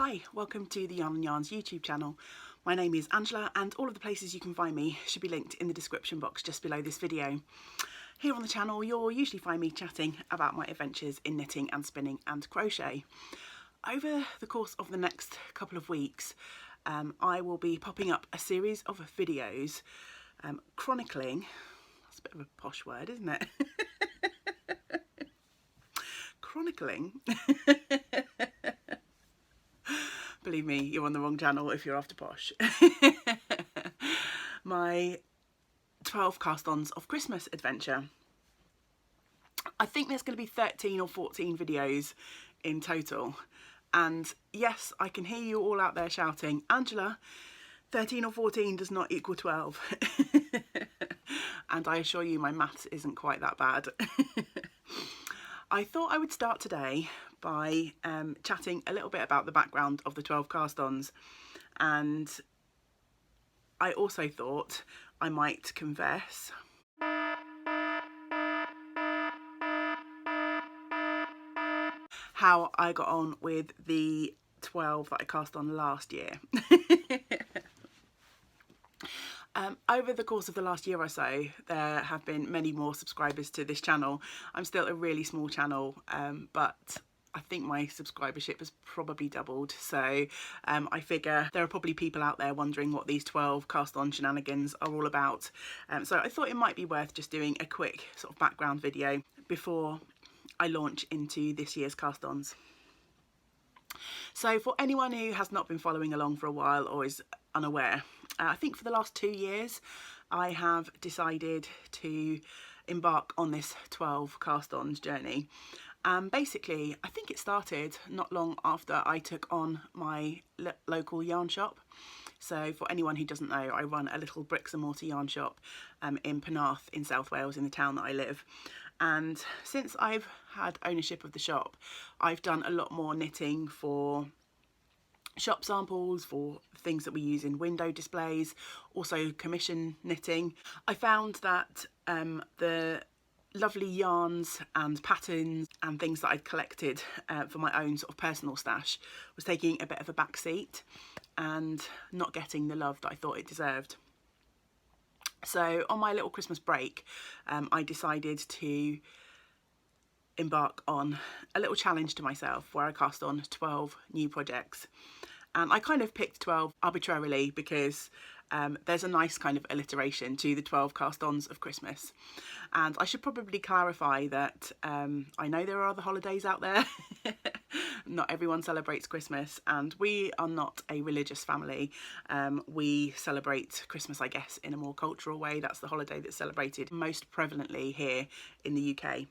Hi, welcome to the Yarn and Yarns YouTube channel. My name is Angela and all of the places you can find me should be linked in the description box just below this video. Here on the channel you'll usually find me chatting about my adventures in knitting and spinning and crochet. Over the course of the next couple of weeks I will be popping up a series of videos chronicling, that's a bit of a posh word isn't it, chronicling believe me, you're on the wrong channel if you're after posh. My 12 cast-ons of Christmas adventure. I think there's going to be 13 or 14 videos in total. And yes, I can hear you all out there shouting, Angela, 13 or 14 does not equal 12. And I assure you my maths isn't quite that bad. I thought I would start today by chatting a little bit about the background of the 12 cast-ons, and I also thought I might confess how I got on with the 12 that I cast on last year. Over the course of the last year or so, there have been many more subscribers to this channel. I'm still a really small channel, but I think my subscribership has probably doubled. So I figure there are probably people out there wondering what these 12 cast-on shenanigans are all about. So I thought it might be worth just doing a quick sort of background video before I launch into this year's cast-ons. So for anyone who has not been following along for a while or is unaware, I think for the last 2 years I have decided to embark on this 12 cast-ons journey. Basically, I think it started not long after I took on my local yarn shop. So for anyone who doesn't know, I run a little bricks and mortar yarn shop in Penarth in South Wales, in the town that I live. And since I've had ownership of the shop, I've done a lot more knitting for shop samples, for things that we use in window displays, also commission knitting. I found that the lovely yarns and patterns and things that I'd collected for my own sort of personal stash was taking a bit of a back seat and not getting the love that I thought it deserved. So on my little Christmas break, I decided to embark on a little challenge to myself where I cast on 12 new projects. And I kind of picked 12 arbitrarily because there's a nice kind of alliteration to the 12 cast-ons of Christmas. And I should probably clarify that I know there are other holidays out there. Not everyone celebrates Christmas, and we are not a religious family. We celebrate Christmas, I guess, in a more cultural way. That's the holiday that's celebrated most prevalently here in the UK.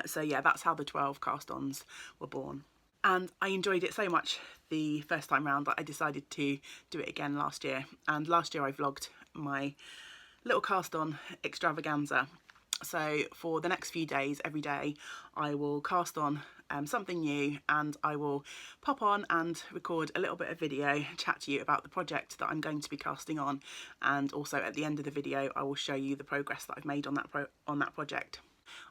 So yeah, that's how the 12 cast-ons were born. And I enjoyed it so much the first time round that I decided to do it again last year. And last year I vlogged my little cast-on extravaganza. So for the next few days, every day, I will cast on something new, and I will pop on and record a little bit of video, chat to you about the project that I'm going to be casting on, and also at the end of the video I will show you the progress that I've made on that project.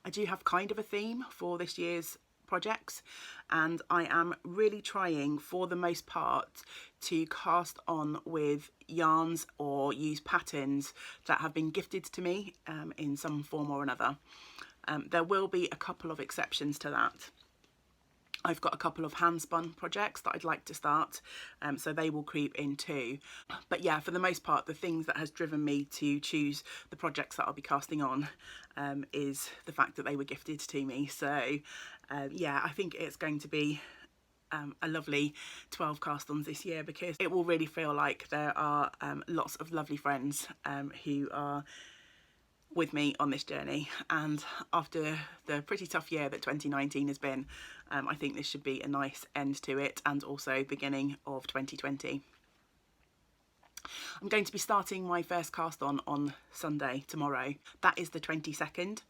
I do have kind of a theme for this year's projects, and I am really trying for the most part to cast on with yarns or use patterns that have been gifted to me in some form or another. There will be a couple of exceptions to that. I've got a couple of hand-spun projects that I'd like to start, so they will creep in too. But yeah, for the most part, the things that has driven me to choose the projects that I'll be casting on is the fact that they were gifted to me. So yeah, I think it's going to be a lovely 12 cast-ons this year, because it will really feel like there are lots of lovely friends who are with me on this journey. And after the pretty tough year that 2019 has been, I think this should be a nice end to it, and also beginning of 2020. I'm going to be starting my first cast on Sunday, tomorrow. That is the 22nd.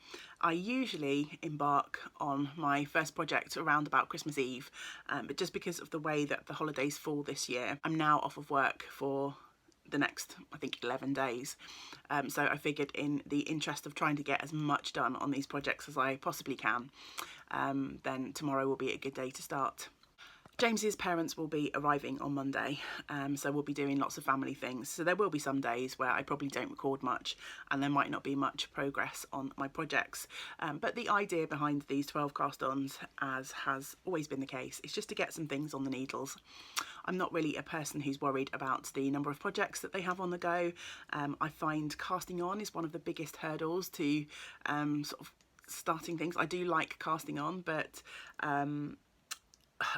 I usually embark on my first project around about Christmas Eve, but just because of the way that the holidays fall this year, I'm now off of work for the next, I think, 11 days. So I figured, in the interest of trying to get as much done on these projects as I possibly can, then tomorrow will be a good day to start. James's parents will be arriving on Monday, so we'll be doing lots of family things. So there will be some days where I probably don't record much and there might not be much progress on my projects. But the idea behind these 12 cast-ons, as has always been the case, is just to get some things on the needles. I'm not really a person who's worried about the number of projects that they have on the go. I find casting on is one of the biggest hurdles to sort of starting things. I do like casting on, but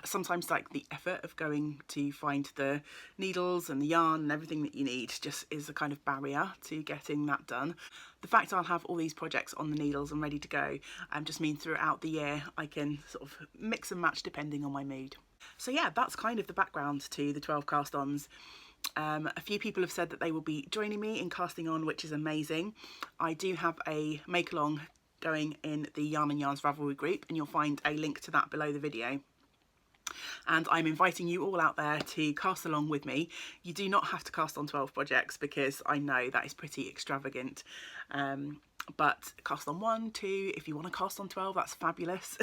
sometimes like the effort of going to find the needles and the yarn and everything that you need just is a kind of barrier to getting that done. The fact I'll have all these projects on the needles and ready to go just means throughout the year I can sort of mix and match depending on my mood. So yeah, that's kind of the background to the 12 cast-ons. A few people have said that they will be joining me in casting on, which is amazing. I do have a make-along going in the Yarn and Yarns Ravelry group, and you'll find a link to that below the video. And I'm inviting you all out there to cast along with me. You do not have to cast on 12 projects because I know that is pretty extravagant. But cast on 1, 2, if you want to cast on 12, that's fabulous.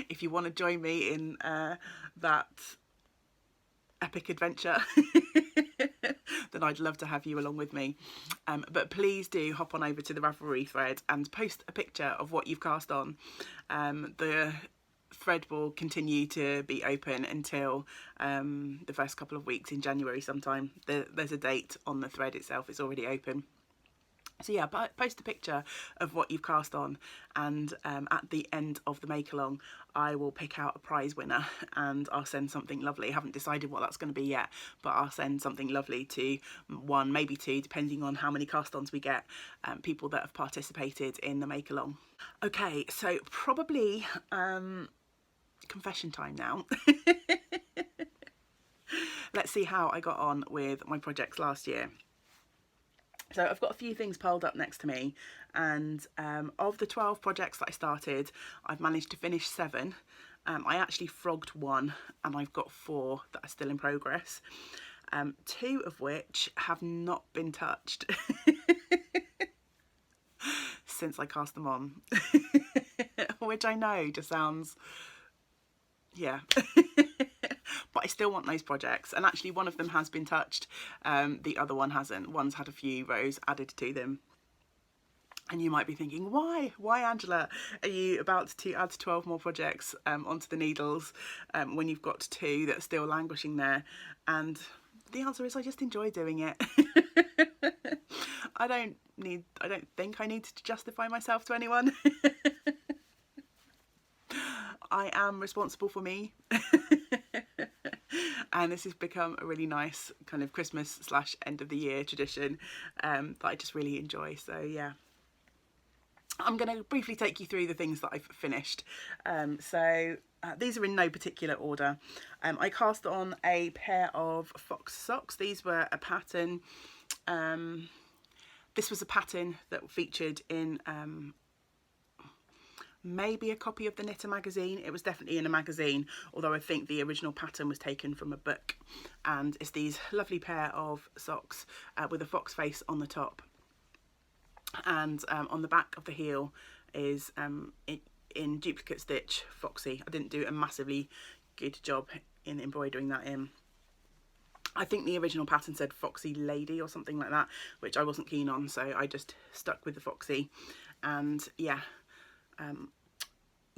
If you want to join me in that epic adventure, then I'd love to have you along with me. But please do hop on over to the Ravelry thread and post a picture of what you've cast on. The thread will continue to be open until the first couple of weeks in January sometime. There's a date on the thread itself, it's already open. So yeah, post a picture of what you've cast on, and at the end of the make along I will pick out a prize winner and I'll send something lovely. I haven't decided what that's going to be yet, but I'll send something lovely to 1, maybe 2, depending on how many cast-ons we get, people that have participated in the make along. Okay, so probably confession time now. Let's see how I got on with my projects last year. So I've got a few things piled up next to me, and of the 12 projects that I started, I've managed to finish 7. I actually frogged 1 and I've got 4 that are still in progress, 2 of which have not been touched since I cast them on, which I know just sounds, yeah. But I still want those projects, and actually one of them has been touched, the other one hasn't. One's had a few rows added to them. And you might be thinking, why Angela, are you about to add 12 more projects onto the needles when you've got 2 that are still languishing there? And the answer is I just enjoy doing it. I don't think I need to justify myself to anyone. I am responsible for me. And this has become a really nice kind of Christmas / end of the year tradition that I just really enjoy. So yeah, I'm going to briefly take you through the things that I've finished. These are in no particular order. I cast on a pair of fox socks. These were a pattern. This was a pattern that featured in maybe a copy of the Knitter magazine. It was definitely in a magazine, although I think the original pattern was taken from a book. And it's these lovely pair of socks with a fox face on the top, and on the back of the heel is in duplicate stitch Foxy. I didn't do a massively good job in embroidering that in. I think the original pattern said Foxy Lady or something like that, which I wasn't keen on, so I just stuck with the Foxy. And yeah,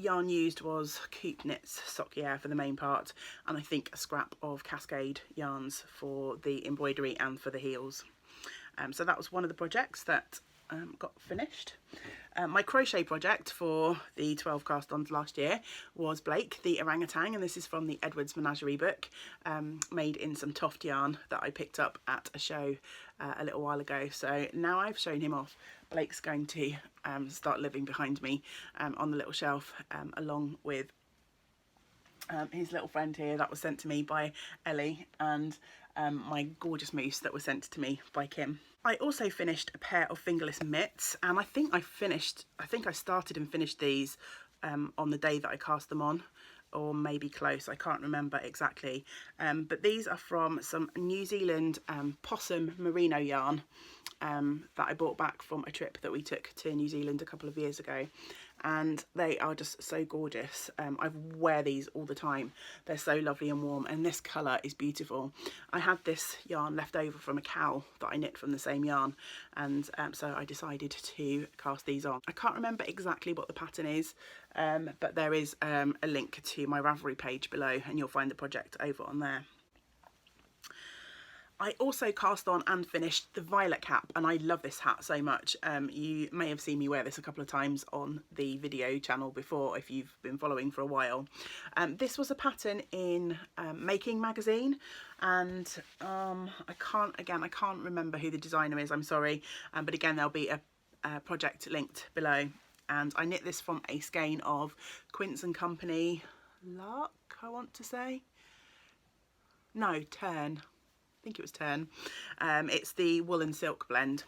yarn used was Coop Knits Sockier for the main part, and I think a scrap of Cascade yarns for the embroidery and for the heels. So that was one of the projects that got finished. My crochet project for the 12 cast-ons last year was Blake the Orangutan, and this is from the Edwards Menagerie book, made in some Toft yarn that I picked up at a show a little while ago. So now I've shown him off, Blake's going to start living behind me on the little shelf, along with his little friend here that was sent to me by Ellie, and my gorgeous moose that was sent to me by Kim. I also finished a pair of fingerless mitts, and I think I started and finished these on the day that I cast them on, or maybe close, I can't remember exactly. But these are from some New Zealand possum merino yarn that I bought back from a trip that we took to New Zealand a couple of years ago. and they are just so gorgeous. I wear these all the time. They're so lovely and warm, and this colour is beautiful. I had this yarn left over from a cowl that I knit from the same yarn, and so I decided to cast these on. I can't remember exactly what the pattern is, but there is a link to my Ravelry page below, and you'll find the project over on there. I also cast on and finished the violet cap, and I love this hat so much. You may have seen me wear this a couple of times on the video channel before if you've been following for a while. This was a pattern in Making magazine, and I can't remember who the designer is, I'm sorry, but again there'll be a project linked below. And I knit this from a skein of Quince & Company Lark, I want to say. No, Tern. I think it was Tern. It's the wool and silk blend,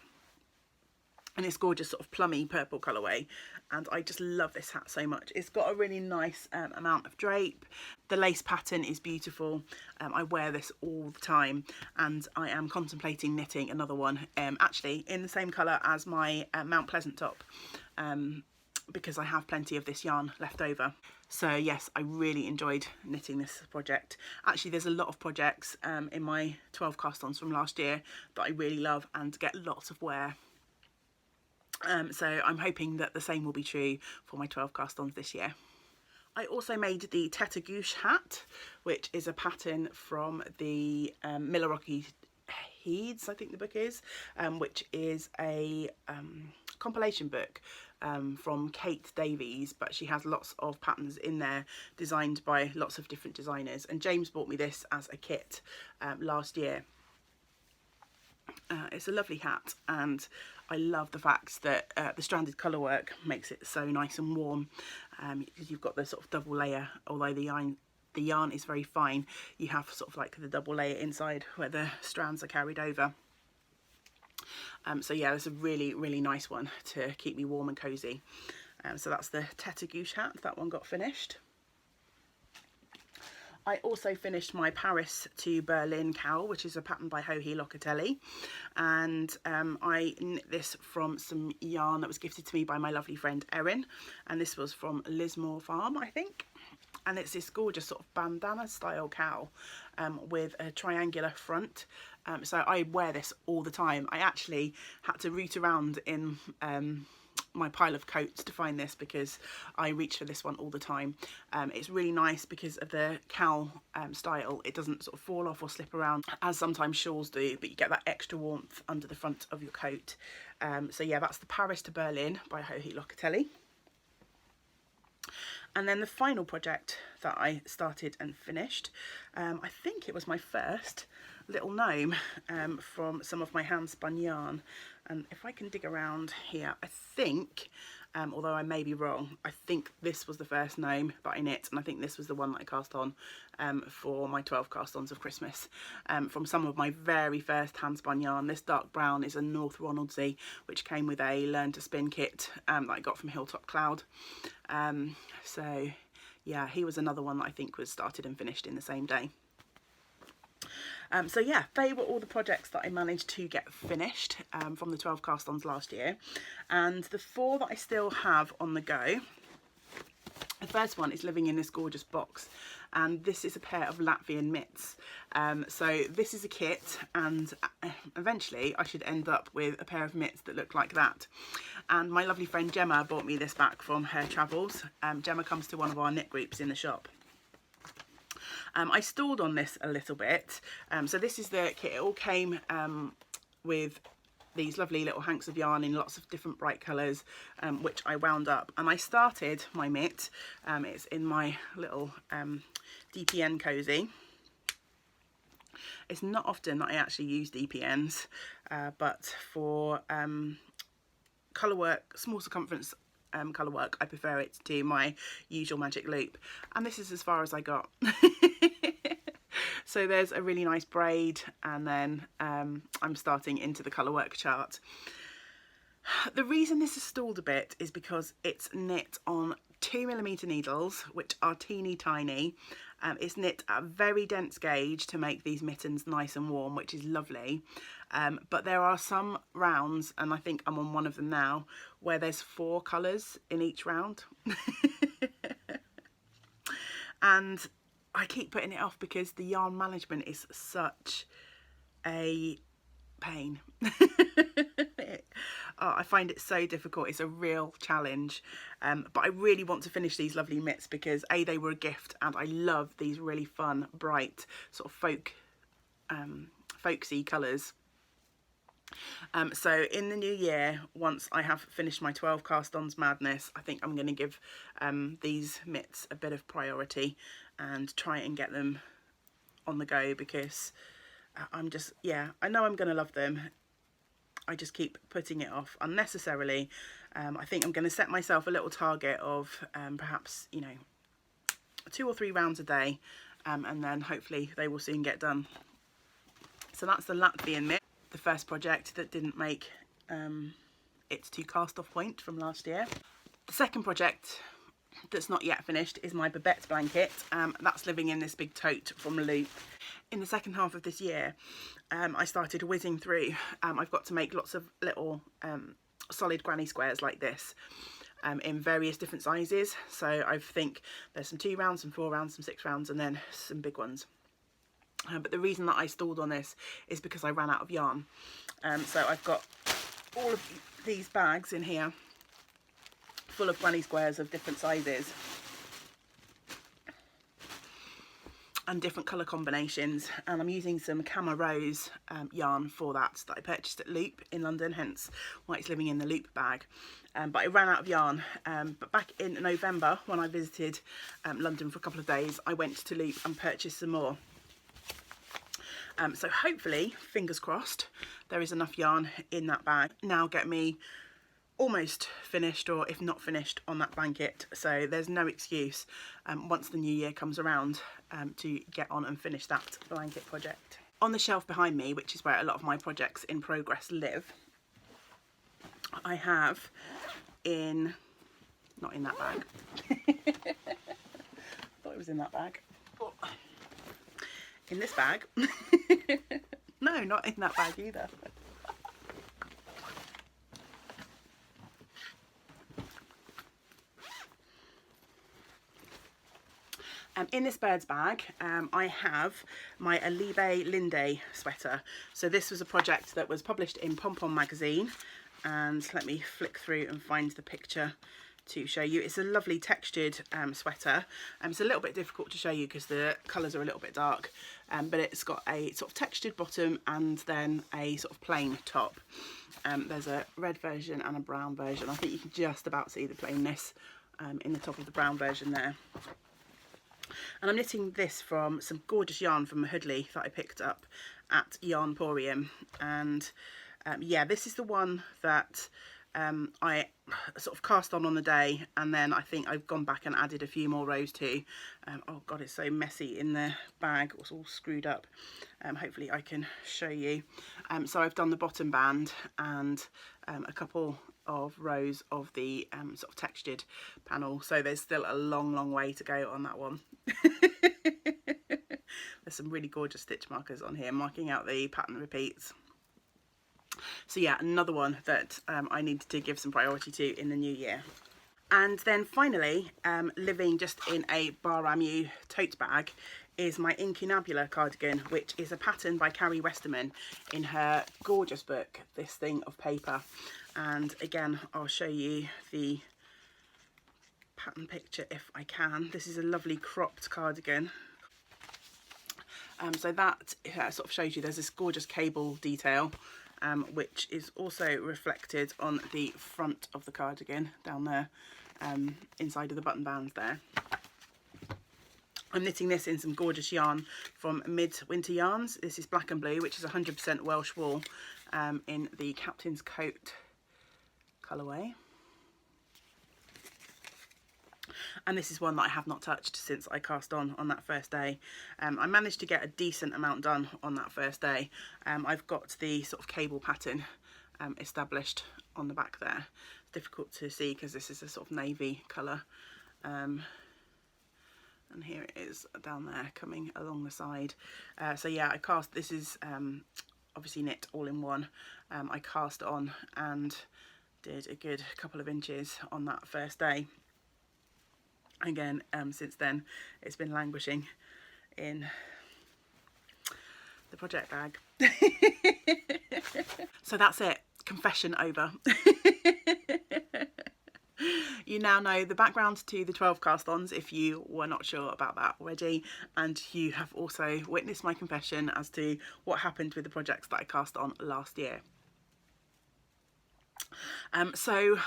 and it's gorgeous sort of plummy purple colourway, and I just love this hat so much. It's got a really nice amount of drape. The lace pattern is beautiful. I wear this all the time, and I am contemplating knitting another one, actually in the same colour as my Mount Pleasant top, because I have plenty of this yarn left over. So yes, I really enjoyed knitting this project. Actually, there's a lot of projects in my 12 cast-ons from last year that I really love and get lots of wear. So I'm hoping that the same will be true for my 12 cast-ons this year. I also made the Tete Gouche hat, which is a pattern from the Milwaukee Heeds, I think the book is, which is a compilation book from Kate Davies, but she has lots of patterns in there designed by lots of different designers, and James bought me this as a kit last year. It's a lovely hat, and I love the fact that the stranded colour work makes it so nice and warm. You've got the sort of double layer, although the yarn is very fine, you have sort of like the double layer inside where the strands are carried over. So yeah, it's a really, really nice one to keep me warm and cosy. So that's the Tete Gouche hat. That one got finished. I also finished my Paris to Berlin cowl, which is a pattern by Joji Locatelli, and I knit this from some yarn that was gifted to me by my lovely friend Erin, and this was from Lismore Farm, I think. And it's this gorgeous sort of bandana style cowl with a triangular front. So I wear this all the time. I actually had to root around in my pile of coats to find this because I reach for this one all the time. It's really nice because of the cowl style. It doesn't sort of fall off or slip around as sometimes shawls do, but you get that extra warmth under the front of your coat. So yeah, that's the Paris to Berlin by Joji Locatelli. And then the final project that I started and finished, I think it was my first little gnome from some of my hand spun yarn. And if I can dig around here, I think, although I may be wrong, I think this was the first gnome that I knit, and I think this was the one that I cast on for my 12 cast-ons of Christmas, from some of my very first hand spun yarn. This dark brown is a North Ronaldsy, which came with a Learn to Spin kit that I got from Hilltop Cloud. So yeah, he was another one that I think was started and finished in the same day. So yeah, they were all the projects that I managed to get finished from the 12 cast-ons last year. And the 4 that I still have on the go, the first one is living in this gorgeous box, and this is a pair of Latvian mitts. So this is a kit, and eventually I should end up with a pair of mitts that look like that. And my lovely friend Gemma bought me this back from her travels. Gemma comes to one of our knit groups in the shop. I stalled on this a little bit. So this is the kit. It all came with these lovely little hanks of yarn in lots of different bright colours, which I wound up. And I started my mitt. It's in my little DPN cozy. It's not often that I actually use DPNs, but for colour work, small circumference colour work, I prefer it to my usual magic loop. And this is as far as I got. So there's a really nice braid, and then I'm starting into the colour work chart. The reason this is stalled a bit is because it's knit on 2mm needles, which are teeny tiny, It's knit at a very dense gauge to make these mittens nice and warm, which is lovely. But there are some rounds, and I think I'm on one of them now, where there's 4 colours in each round. And I keep putting it off because the yarn management is such a pain. Oh, I find it so difficult. It's a real challenge, but I really want to finish these lovely mitts because A, they were a gift, and I love these really fun, bright, sort of folksy colours. So in the new year, once I have finished my 12 cast-ons madness, I think I'm going to give these mitts a bit of priority and try and get them on the go, because I'm just, yeah, I know I'm going to love them. I just keep putting it off unnecessarily. I think I'm going to set myself a little target of perhaps, you know, 2 or 3 rounds a day, and then hopefully they will soon get done. So that's the Latvian mitt, the first project that didn't make its to cast off point from last year. The second project that's not yet finished is my Babette blanket. That's living in this big tote from Loop. In the second half of this year, I started whizzing through. I've got to make lots of little solid granny squares like this in various different sizes. So I think there's some 2 rounds, some 4 rounds, some 6 rounds, and then some big ones. But the reason that I stalled on this is because I ran out of yarn. So I've got all of these bags in here full of granny squares of different sizes and different colour combinations, and I'm using some Cama Rose yarn for that I purchased at Loop in London, hence why it's living in the Loop bag. But I ran out of yarn, but back in November when I visited London for a couple of days, I went to Loop and purchased some more. So hopefully, fingers crossed, there is enough yarn in that bag. Now get me almost finished, or if not finished, on that blanket. So there's no excuse once the new year comes around to get on and finish that blanket project. On the shelf behind me, which is where a lot of my projects in progress live, I have not in that bag. Thought it was in that bag. Oh. In this bag. No, not in that bag either. In this bird's bag, I have my Alibe Linde sweater. So this was a project that was published in Pom Pom magazine, and let me flick through and find the picture to show you. It's a lovely textured sweater. It's a little bit difficult to show you because the colours are a little bit dark, but it's got a sort of textured bottom and then a sort of plain top. There's a red version and a brown version. I think you can just about see the plainness in the top of the brown version there. And I'm knitting this from some gorgeous yarn from Hoodley that I picked up at Yarnporium. And yeah, this is the one that I sort of cast on the day, and then I think I've gone back and added a few more rows to. Oh god, it's so messy in the bag, it's all screwed up. Hopefully I can show you. So I've done the bottom band and a couple of rows of the sort of textured panel, so there's still a long way to go on that one. There's some really gorgeous stitch markers on here marking out the pattern repeats. So yeah, another one that I need to give some priority to in the new year. And then finally, living just in a Bar Amu tote bag is my Incunabula cardigan, which is a pattern by Carrie Westerman in her gorgeous book, This Thing of Paper. And again, I'll show you the pattern picture if I can. This is a lovely cropped cardigan. So that sort of shows you there's this gorgeous cable detail, which is also reflected on the front of the cardigan down there, inside of the button bands there. I'm knitting this in some gorgeous yarn from Midwinter Yarns. This is Black and Blue, which is 100% Welsh wool, in the Captain's Coat colourway. And this is one that I have not touched since I cast on that first day. I managed to get a decent amount done on that first day. I've got the sort of cable pattern established on the back there. It's difficult to see because this is a sort of navy colour. and here it is down there coming along the side. So yeah, this is obviously knit all in one. I cast on and did a good couple of inches on that first day. Again, since then it's been languishing in the project bag. So that's it, confession over. You now know the background to the 12 cast-ons if you were not sure about that already, and you have also witnessed my confession as to what happened with the projects that I cast on last year. So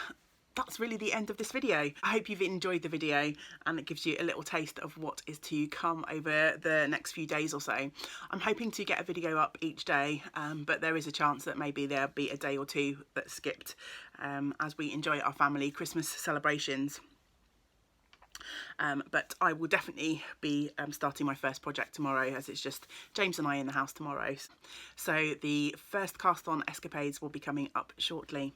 that's really the end of this video. I hope you've enjoyed the video and it gives you a little taste of what is to come over the next few days or so. I'm hoping to get a video up each day, but there is a chance that maybe there'll be a day or two that's skipped as we enjoy our family Christmas celebrations. But I will definitely be starting my first project tomorrow, as it's just James and I in the house tomorrow. So the first cast on escapades will be coming up shortly.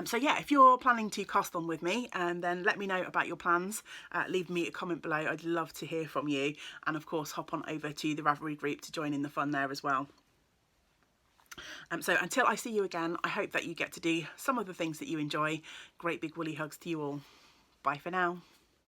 So yeah, if you're planning to cast on with me, then let me know about your plans. Leave me a comment below. I'd love to hear from you, and of course hop on over to the Ravelry group to join in the fun there as well. So until I see you again, I hope that you get to do some of the things that you enjoy. Great big woolly hugs to you all. Bye for now.